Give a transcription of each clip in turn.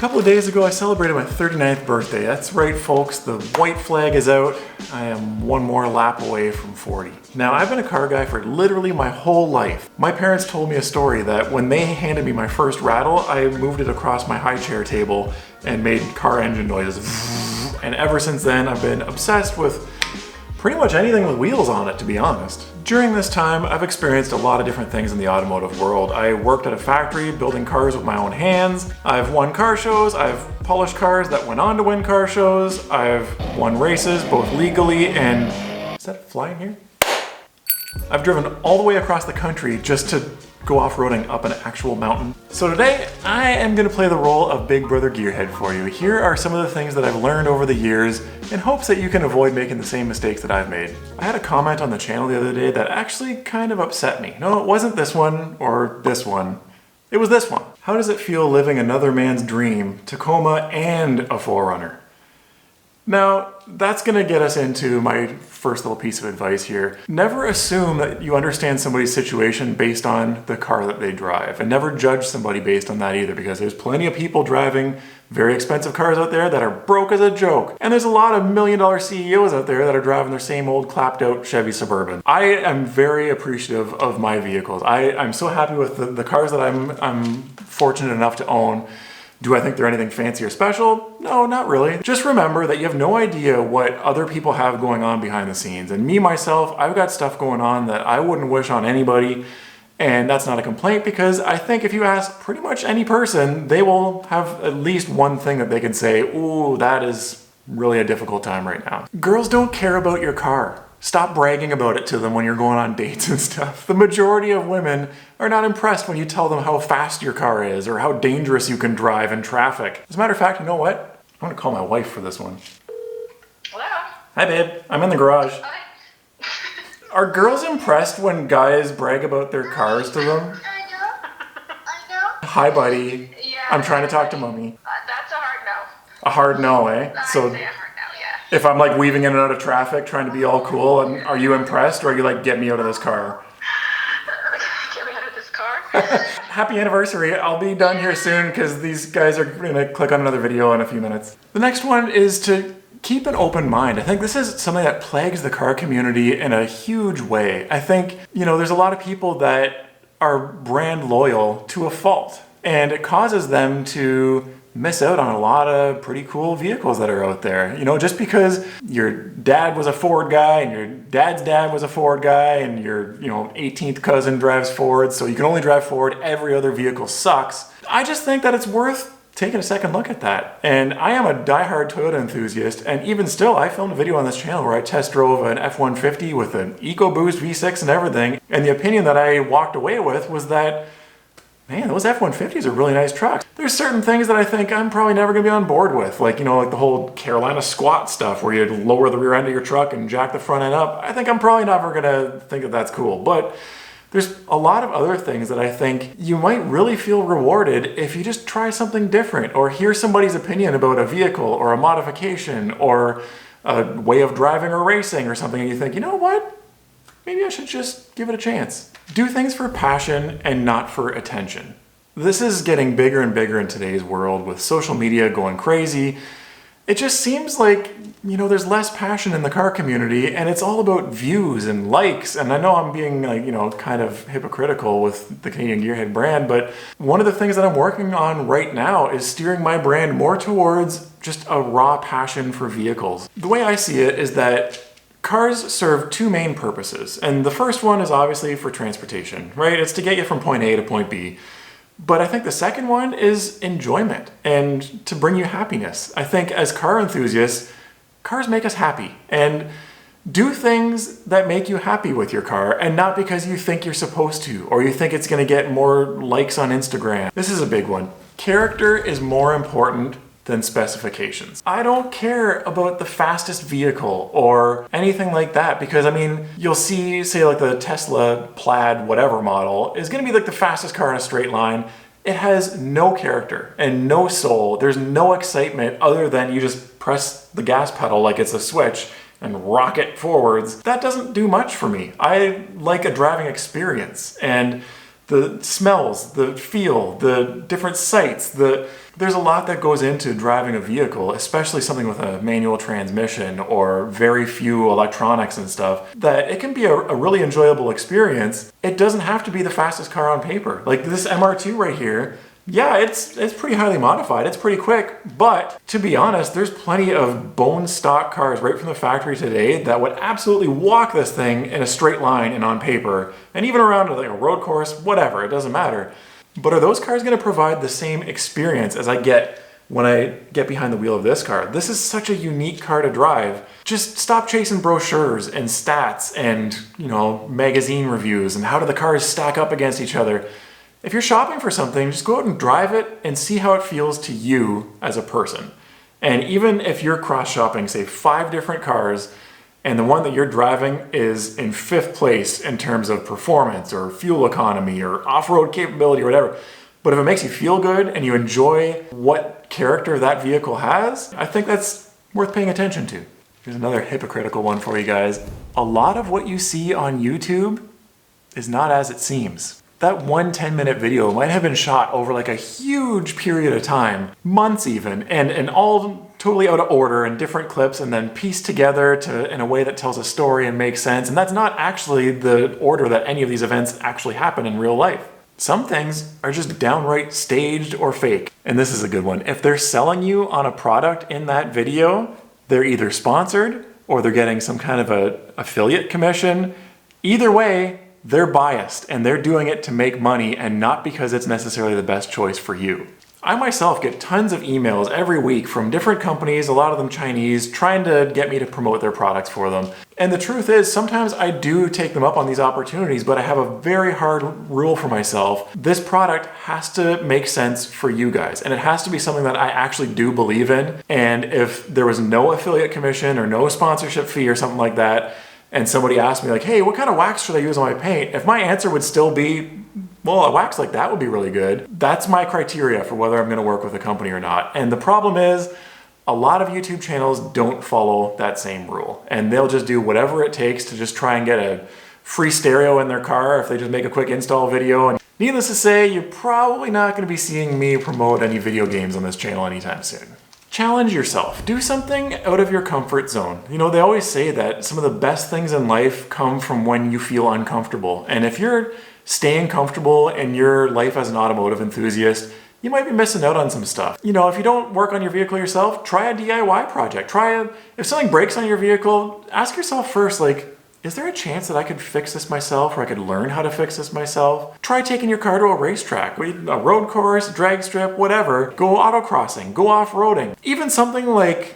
couple of days ago, I celebrated my 39th birthday. That's right, folks, the white flag is out. I am one more lap away from 40. Now, I've been a car guy for literally my whole life. My parents told me a story that when they handed me my first rattle, I moved it across my high chair table and made car engine noises. And ever since then, I've been obsessed with pretty much anything with wheels on it, to be honest. During this time, I've experienced a lot of different things in the automotive world. I worked at a factory building cars with my own hands. I've won car shows. I've polished cars that went on to win car shows. I've won races, both legally and... Is that flying here? I've driven all the way across the country just to go off-roading up an actual mountain. So today, I am gonna play the role of Big Brother Gearhead for you. Here are some of the things that I've learned over the years in hopes that you can avoid making the same mistakes that I've made. I had a comment on the channel the other day that actually kind of upset me. No, it wasn't this one or this one. It was this one. How does it feel living another man's dream, Tacoma and a 4Runner? Now, that's gonna get us into my first little piece of advice here. Never assume that you understand somebody's situation based on the car that they drive, and never judge somebody based on that either, because there's plenty of people driving very expensive cars out there that are broke as a joke. And there's a lot of $1 million CEOs out there that are driving their same old clapped out Chevy Suburban. I am very appreciative of my vehicles. I'm so happy with the cars that I'm fortunate enough to own. Do I think they're anything fancy or special? No, not really. Just remember that you have no idea what other people have going on behind the scenes. And me, myself, I've got stuff going on that I wouldn't wish on anybody. And that's not a complaint, because I think if you ask pretty much any person, they will have at least one thing that they can say, ooh, that is really a difficult time right now. Girls don't care about your car. Stop bragging about it to them when you're going on dates and stuff. The majority of women are not impressed when you tell them how fast your car is or how dangerous you can drive in traffic. As a matter of fact, you know what? I'm gonna call my wife for this one. Hello? Hi, babe. I'm in the garage. Hi. Are girls impressed when guys brag about their cars to them? I know. Hi, buddy. Yeah. I'm trying to talk to mommy. That's a hard no. A hard no, eh? I'd So say a hard no, yeah. if I'm like weaving in and out of traffic, trying to be all cool, and are you impressed, or are you like, get me out of this car? Get me out of this car. Happy anniversary. I'll be done here soon because these guys are gonna click on another video in a few minutes. The next one is to keep an open mind. I think this is something that plagues the car community in a huge way. I think, there's a lot of people that are brand loyal to a fault, and it causes them to miss out on a lot of pretty cool vehicles that are out there. Just because your dad was a Ford guy and your dad's dad was a Ford guy and your 18th cousin drives Ford, so you can only drive Ford, every other vehicle sucks. I just think that it's worth taking a second look at that. And I am a diehard Toyota enthusiast, and even still, I filmed a video on this channel where I test drove an F-150 with an EcoBoost V6 and everything, and the opinion that I walked away with was that, man, those F-150s are really nice trucks. There's certain things that I think I'm probably never gonna be on board with, like the whole Carolina squat stuff where you lower the rear end of your truck and jack the front end up. I think I'm probably never gonna think that that's cool, but there's a lot of other things that I think you might really feel rewarded if you just try something different, or hear somebody's opinion about a vehicle or a modification or a way of driving or racing or something, and you think, you know what? Maybe I should just give it a chance. Do things for passion and not for attention. This is getting bigger and bigger in today's world with social media going crazy. It just seems like, there's less passion in the car community, and it's all about views and likes. And I know I'm being kind of hypocritical with the Canadian Gearhead brand, but one of the things that I'm working on right now is steering my brand more towards just a raw passion for vehicles. The way I see it is that cars serve two main purposes, and the first one is obviously for transportation, right? It's to get you from point A to point B. But I think the second one is enjoyment and to bring you happiness. I think as car enthusiasts, cars make us happy, and do things that make you happy with your car, and not because you think you're supposed to, or you think it's gonna get more likes on Instagram. This is a big one. Character is more important than specifications. I don't care about the fastest vehicle or anything like that, because you'll see, say like the Tesla Plaid whatever model is gonna be like the fastest car in a straight line. It has no character and no soul. There's no excitement other than you just press the gas pedal like it's a switch and rock it forwards. That doesn't do much for me. I like a driving experience, and The smells, the feel, the different sights, there's a lot that goes into driving a vehicle, especially something with a manual transmission or very few electronics and stuff, that it can be a really enjoyable experience. It doesn't have to be the fastest car on paper. Like this MR2 right here, yeah, it's pretty highly modified, it's pretty quick, but to be honest, there's plenty of bone stock cars right from the factory today that would absolutely walk this thing in a straight line and on paper, and even around like a road course, whatever, it doesn't matter. But are those cars going to provide the same experience as I get when I get behind the wheel of this car? This is such a unique car to drive. Just stop chasing brochures and stats and, magazine reviews and how do the cars stack up against each other. If you're shopping for something, just go out and drive it and see how it feels to you as a person. And even if you're cross-shopping, say 5 different cars, and the one that you're driving is in 5th place in terms of performance or fuel economy or off-road capability or whatever, but if it makes you feel good and you enjoy what character that vehicle has, I think that's worth paying attention to. Here's another hypocritical one for you guys. A lot of what you see on YouTube is not as it seems. That one 10-minute video might have been shot over like a huge period of time, months even, and all totally out of order and different clips and then pieced together in a way that tells a story and makes sense. And that's not actually the order that any of these events actually happen in real life. Some things are just downright staged or fake. And this is a good one. If they're selling you on a product in that video, they're either sponsored or they're getting some kind of a affiliate commission. Either way, they're biased and they're doing it to make money and not because it's necessarily the best choice for you. I myself get tons of emails every week from different companies, a lot of them Chinese, trying to get me to promote their products for them. And the truth is, sometimes I do take them up on these opportunities, but I have a very hard rule for myself. This product has to make sense for you guys, and it has to be something that I actually do believe in. And if there was no affiliate commission or no sponsorship fee or something like that, and somebody asked me like, hey, what kind of wax should I use on my paint? If my answer would still be, well, a wax like that would be really good, that's my criteria for whether I'm gonna work with a company or not. And the problem is, a lot of YouTube channels don't follow that same rule. And they'll just do whatever it takes to just try and get a free stereo in their car if they just make a quick install video. And needless to say, you're probably not gonna be seeing me promote any video games on this channel anytime soon. Challenge yourself. Do something out of your comfort zone. They always say that some of the best things in life come from when you feel uncomfortable. And if you're staying comfortable in your life as an automotive enthusiast, you might be missing out on some stuff. If you don't work on your vehicle yourself, try a DIY project. If something breaks on your vehicle, ask yourself first, is there a chance that I could fix this myself or I could learn how to fix this myself? Try taking your car to a racetrack, a road course, drag strip, whatever. Go autocrossing, go off-roading. Even something like,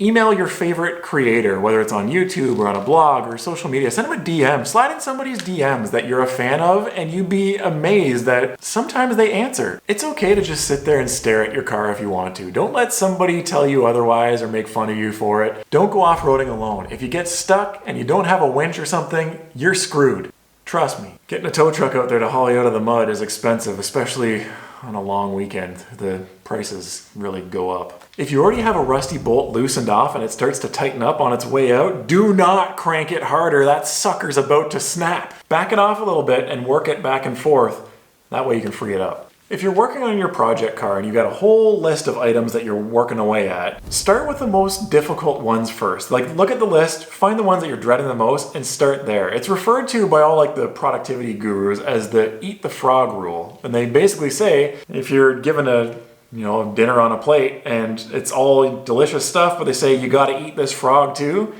email your favorite creator, whether it's on YouTube or on a blog or social media. Send them a DM. Slide in somebody's DMs that you're a fan of and you'd be amazed that sometimes they answer. It's okay to just sit there and stare at your car if you want to. Don't let somebody tell you otherwise or make fun of you for it. Don't go off-roading alone. If you get stuck and you don't have a winch or something, you're screwed. Trust me. Getting a tow truck out there to haul you out of the mud is expensive, especially on a long weekend. The prices really go up. If you already have a rusty bolt loosened off and it starts to tighten up on its way out, do not crank it harder. That sucker's about to snap. Back it off a little bit and work it back and forth. That way you can free it up. If you're working on your project car and you've got a whole list of items that you're working away at, start with the most difficult ones first. Look at the list, find the ones that you're dreading the most, and start there. It's referred to by all the productivity gurus as the eat the frog rule. And they basically say, if you're given a dinner on a plate and it's all delicious stuff, but they say you gotta eat this frog too,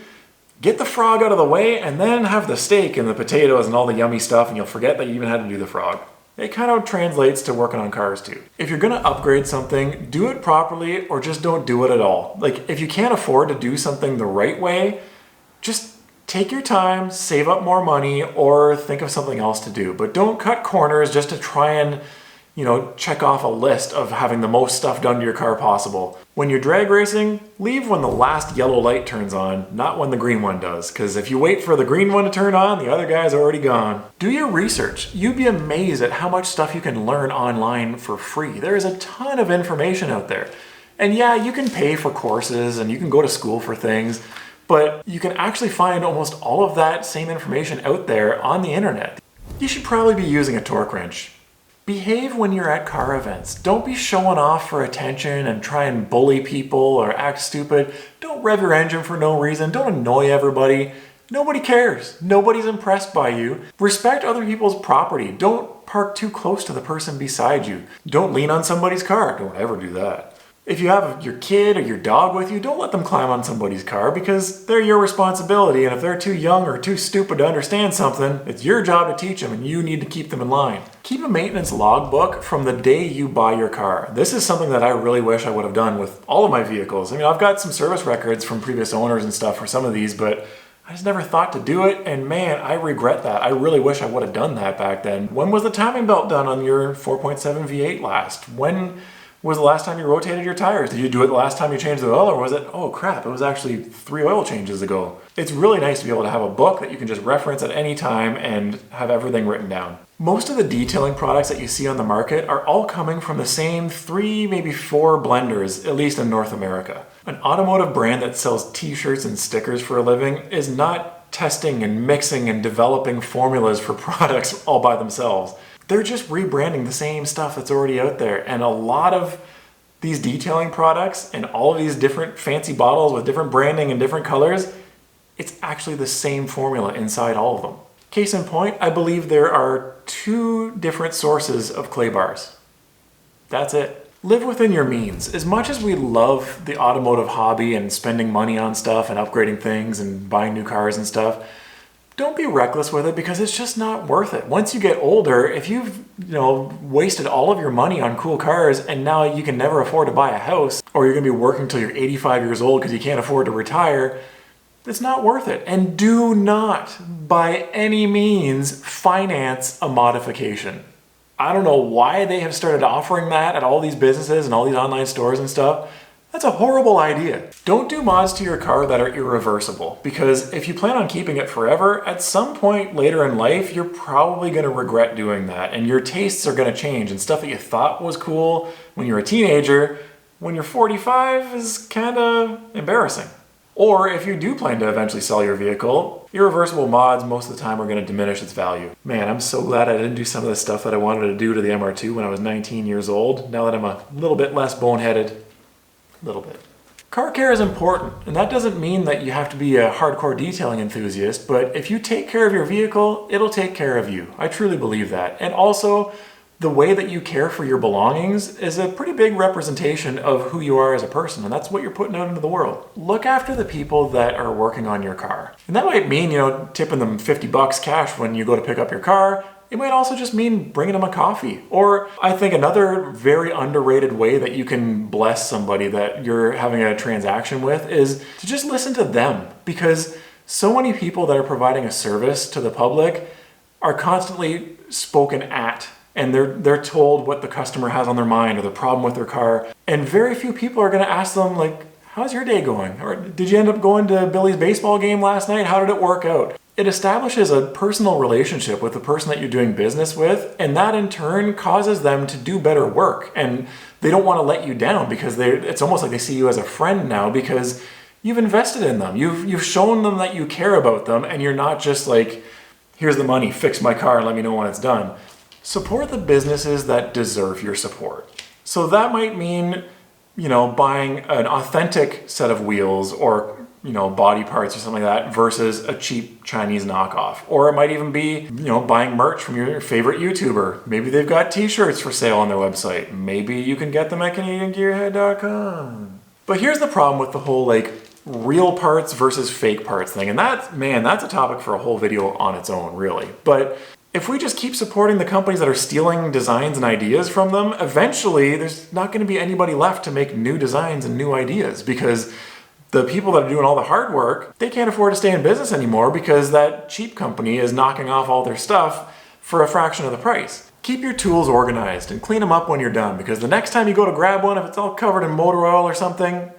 get the frog out of the way and then have the steak and the potatoes and all the yummy stuff and you'll forget that you even had to do the frog. It kind of translates to working on cars too. If you're gonna upgrade something, do it properly or just don't do it at all. If you can't afford to do something the right way, just take your time, save up more money, or think of something else to do. But don't cut corners just to try and check off a list of having the most stuff done to your car possible. When you're drag racing, leave when the last yellow light turns on, not when the green one does. Because if you wait for the green one to turn on, the other guy's already gone. Do your research. You'd be amazed at how much stuff you can learn online for free. There is a ton of information out there. And yeah, you can pay for courses and you can go to school for things, but you can actually find almost all of that same information out there on the internet. You should probably be using a torque wrench. Behave when you're at car events. Don't be showing off for attention and try and bully people or act stupid. Don't rev your engine for no reason. Don't annoy everybody. Nobody cares. Nobody's impressed by you. Respect other people's property. Don't park too close to the person beside you. Don't lean on somebody's car. Don't ever do that. If you have your kid or your dog with you, don't let them climb on somebody's car because they're your responsibility, and if they're too young or too stupid to understand something, it's your job to teach them and you need to keep them in line. Keep a maintenance logbook from the day you buy your car. This is something that I really wish I would have done with all of my vehicles. I mean, I've got some service records from previous owners and stuff for some of these, but I just never thought to do it, and man, I regret that. I really wish I would have done that back then. When was the timing belt done on your 4.7 V8 last? When was the last time you rotated your tires? Did you do it the last time you changed the oil, or was it, oh crap, it was actually 3 oil changes ago? It's really nice to be able to have a book that you can just reference at any time and have everything written down. Most of the detailing products that you see on the market are all coming from the same 3, maybe 4 blenders, at least in North America. An automotive brand that sells t-shirts and stickers for a living is not testing and mixing and developing formulas for products all by themselves. They're just rebranding the same stuff that's already out there. And a lot of these detailing products and all of these different fancy bottles with different branding and different colors, it's actually the same formula inside all of them. Case in point, I believe there are 2 different sources of clay bars. That's it. Live within your means. As much as we love the automotive hobby and spending money on stuff and upgrading things and buying new cars and stuff, don't be reckless with it because it's just not worth it. Once you get older, if you've wasted all of your money on cool cars and now you can never afford to buy a house, or you're going to be working till you're 85 years old because you can't afford to retire, it's not worth it. And do not, by any means, finance a modification. I don't know why they have started offering that at all these businesses and all these online stores and stuff. That's a horrible idea. Don't do mods to your car that are irreversible, because if you plan on keeping it forever, at some point later in life, you're probably going to regret doing that, and your tastes are going to change, and stuff that you thought was cool when you were a teenager, when you're 45 is kind of embarrassing. Or if you do plan to eventually sell your vehicle, irreversible mods most of the time are going to diminish its value. Man, I'm so glad I didn't do some of the stuff that I wanted to do to the MR2 when I was 19 years old, now that I'm a little bit less boneheaded. Little bit. Car care is important, and that doesn't mean that you have to be a hardcore detailing enthusiast, but if you take care of your vehicle, it'll take care of you. I truly believe that. And also, the way that you care for your belongings is a pretty big representation of who you are as a person, and that's what you're putting out into the world. Look after the people that are working on your car. And that might mean, tipping them $50 cash when you go to pick up your car. It might also just mean bringing them a coffee. Or I think another very underrated way that you can bless somebody that you're having a transaction with is to just listen to them. Because so many people that are providing a service to the public are constantly spoken at. And they're told what the customer has on their mind or the problem with their car. And very few people are going to ask them, like, how's your day going? Or did you end up going to Billy's baseball game last night? How did it work out? It establishes a personal relationship with the person that you're doing business with, and that in turn causes them to do better work. And they don't want to let you down because it's almost like they see you as a friend now because you've invested in them. You've shown them that you care about them, and you're not just like, here's the money, fix my car, and let me know when it's done. Support the businesses that deserve your support. So that might mean, buying an authentic set of wheels or body parts or something like that versus a cheap Chinese knockoff. Or it might even be, buying merch from your favorite YouTuber. Maybe they've got t-shirts for sale on their website. Maybe you can get them at CanadianGearhead.com. But here's the problem with the whole real parts versus fake parts thing. And that's a topic for a whole video on its own, really. But if we just keep supporting the companies that are stealing designs and ideas from them, eventually there's not going to be anybody left to make new designs and new ideas because the people that are doing all the hard work, they can't afford to stay in business anymore because that cheap company is knocking off all their stuff for a fraction of the price. Keep your tools organized and clean them up when you're done because the next time you go to grab one, if it's all covered in motor oil or something,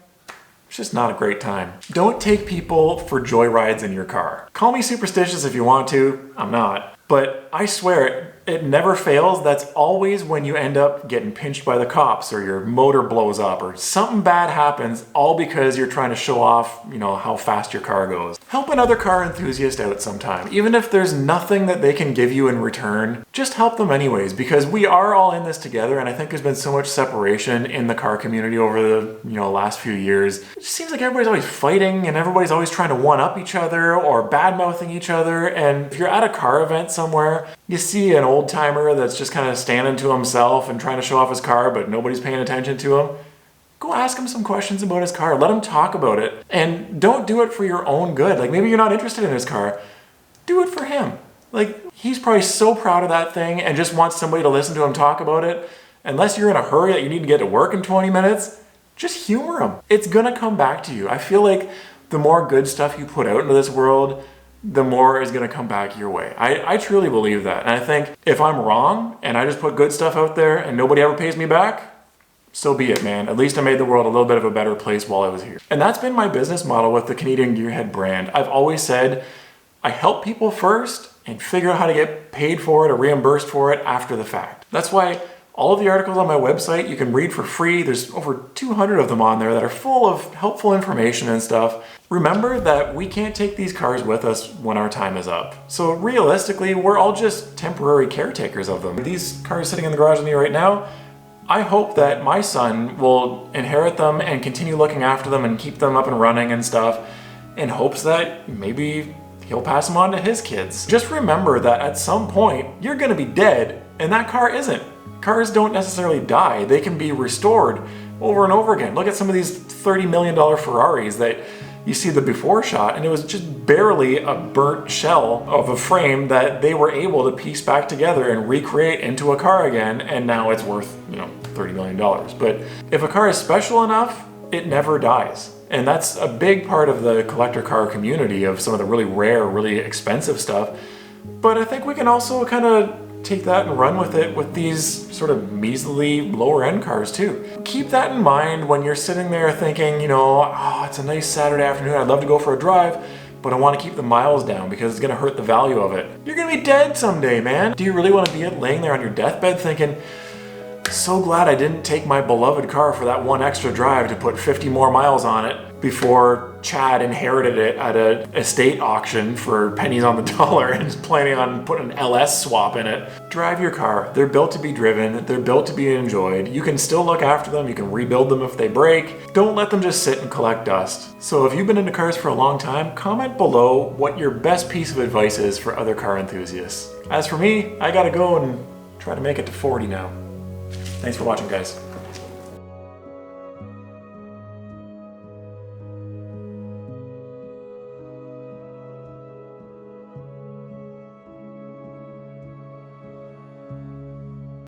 it's just not a great time. Don't take people for joyrides in your car. Call me superstitious if you want to, I'm not. But I swear, It never fails. That's always when you end up getting pinched by the cops or your motor blows up or something bad happens, all because you're trying to show off, how fast your car goes. Help another car enthusiast out sometime. Even if there's nothing that they can give you in return, just help them anyways, because we are all in this together, and I think there's been so much separation in the car community over the last few years. It just seems like everybody's always fighting and everybody's always trying to one-up each other or bad-mouthing each other. And if you're at a car event somewhere, you see an old-timer that's just kind of standing to himself and trying to show off his car, but nobody's paying attention to him. Go ask him some questions about his car. Let him talk about it. And don't do it for your own good. Like, maybe you're not interested in his car. Do it for him. Like, he's probably so proud of that thing and just wants somebody to listen to him talk about it. Unless you're in a hurry that you need to get to work in 20 minutes, just humor him. It's gonna come back to you. I feel like the more good stuff you put out into this world, the more is gonna come back your way. I truly believe that. And I think if I'm wrong and I just put good stuff out there and nobody ever pays me back, so be it, man. At least I made the world a little bit of a better place while I was here. And that's been my business model with the Canadian Gearhead brand. I've always said, I help people first and figure out how to get paid for it or reimbursed for it after the fact. That's why all of the articles on my website you can read for free. There's over 200 of them on there that are full of helpful information and stuff. Remember that we can't take these cars with us when our time is up. So realistically, we're all just temporary caretakers of them. These cars sitting in the garage with me right now, I hope that my son will inherit them and continue looking after them and keep them up and running and stuff, in hopes that maybe he'll pass them on to his kids. Just remember that at some point, you're gonna be dead, and that car isn't. Cars don't necessarily die. They can be restored over and over again. Look at some of these $30 million Ferraris that you see the before shot, and it was just barely a burnt shell of a frame that they were able to piece back together and recreate into a car again, and now it's worth, $30 million. But if a car is special enough, it never dies. And that's a big part of the collector car community, of some of the really rare, really expensive stuff. But I think we can also kind of take that and run with it with these sort of measly lower end cars too. Keep that in mind when you're sitting there thinking, it's a nice Saturday afternoon, I'd love to go for a drive, but I want to keep the miles down because it's going to hurt the value of it. You're going to be dead someday, man. Do you really want to be laying there on your deathbed thinking, so glad I didn't take my beloved car for that one extra drive to put 50 more miles on it before Chad inherited it at an estate auction for pennies on the dollar and is planning on putting an LS swap in it. Drive your car. They're built to be driven. They're built to be enjoyed. You can still look after them. You can rebuild them if they break. Don't let them just sit and collect dust. So if you've been into cars for a long time, comment below what your best piece of advice is for other car enthusiasts. As for me, I gotta go and try to make it to 40 now. Thanks for watching, guys.